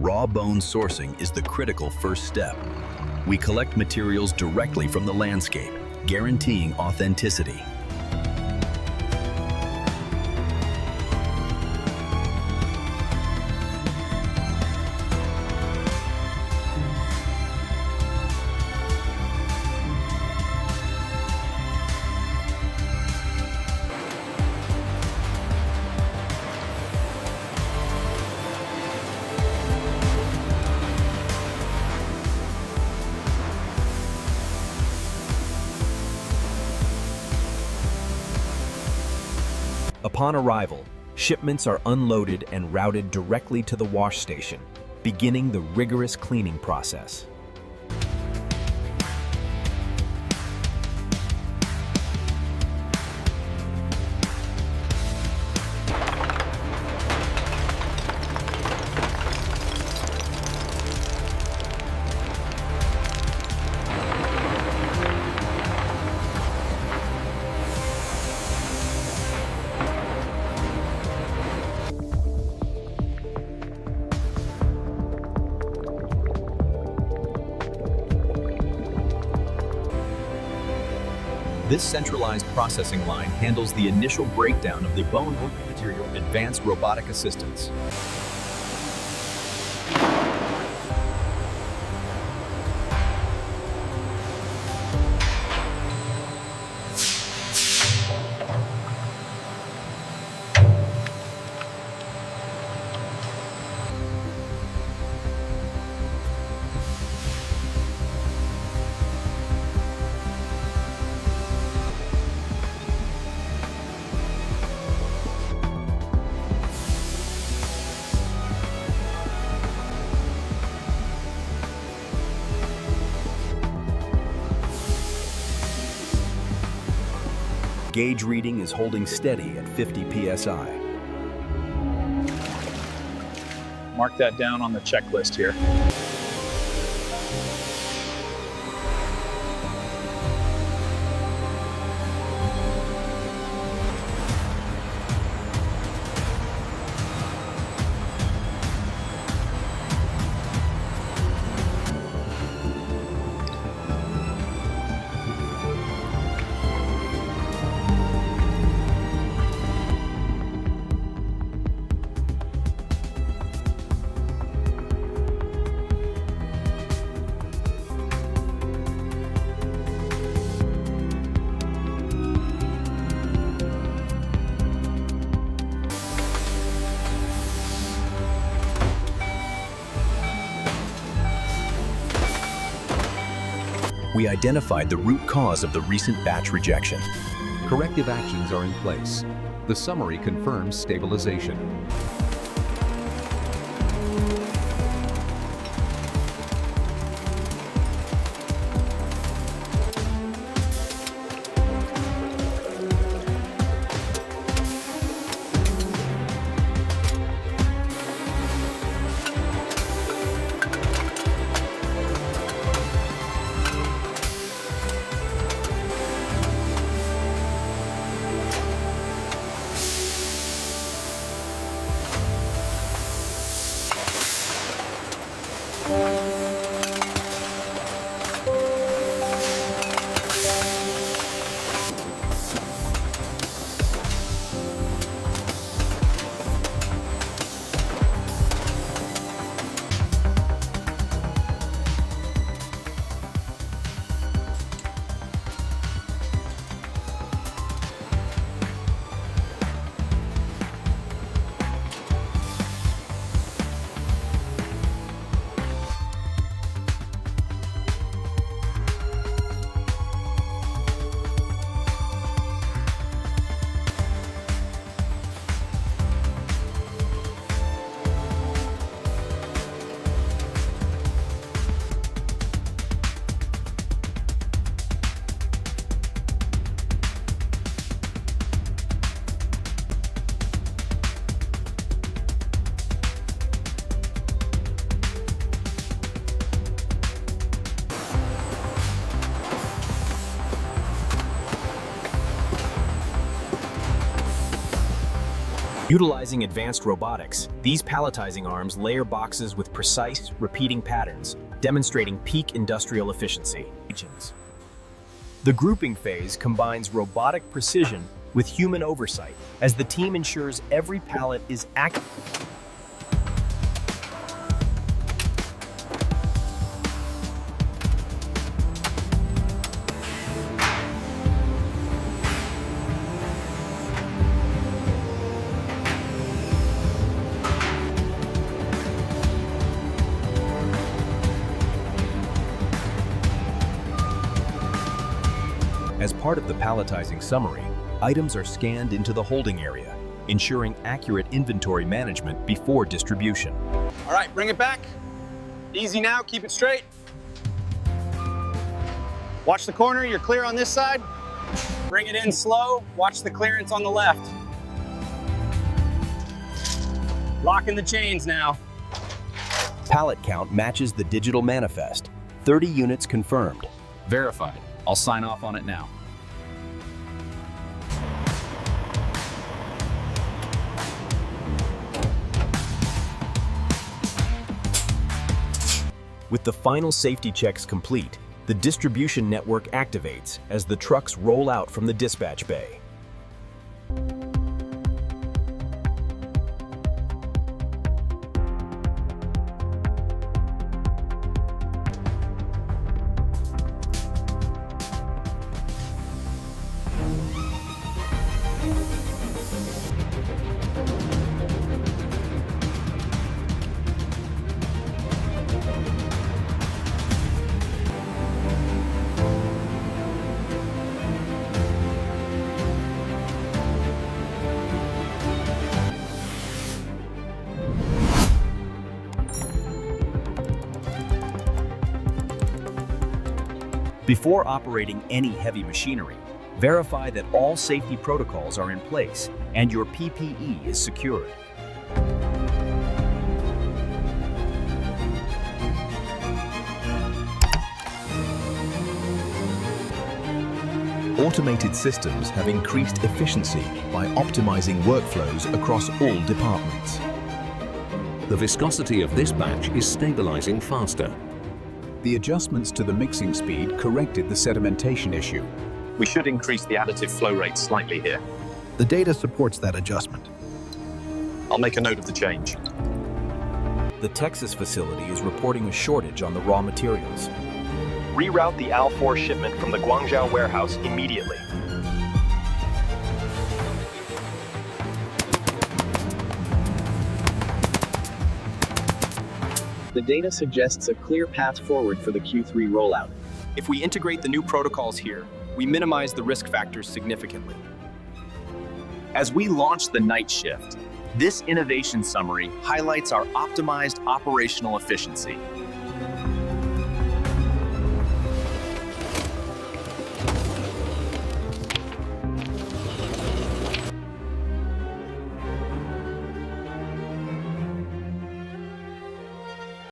Raw bone sourcing is the critical first step. We collect materials directly from the landscape, guaranteeing authenticity. Upon arrival, shipments are unloaded and routed directly to the wash station, beginning the rigorous cleaning process. This centralized processing line handles the initial breakdown of the bone material, advanced robotic assistance. Gauge reading is holding steady at 50 psi. Mark that down on the checklist here. We identified the root cause of the recent batch rejection. Corrective actions are in place. The summary confirms stabilization. Utilizing advanced robotics, these palletizing arms layer boxes with precise, repeating patterns, demonstrating peak industrial efficiency. The grouping phase combines robotic precision with human oversight, as the team ensures every pallet is accurate. As part of the palletizing summary, items are scanned into the holding area, ensuring accurate inventory management before distribution. All right, bring it back. Easy now, keep it straight. Watch the corner, you're clear on this side. Bring it in slow, watch the clearance on the left. Locking the chains now. Pallet count matches the digital manifest. 30 units confirmed. Verified. I'll sign off on it now. With the final safety checks complete, the distribution network activates as the trucks roll out from the dispatch bay. Before operating any heavy machinery, verify that all safety protocols are in place and your PPE is secured. Automated systems have increased efficiency by optimizing workflows across all departments. The viscosity of this batch is stabilizing faster. The adjustments to the mixing speed corrected the sedimentation issue. We should increase the additive flow rate slightly here. The data supports that adjustment. I'll make a note of the change. The Texas facility is reporting a shortage on the raw materials. Reroute the AL4 shipment from the Guangzhou warehouse immediately. The data suggests a clear path forward for the Q3 rollout. If we integrate the new protocols here, we minimize the risk factors significantly. As we launch the night shift, this innovation summary highlights our optimized operational efficiency.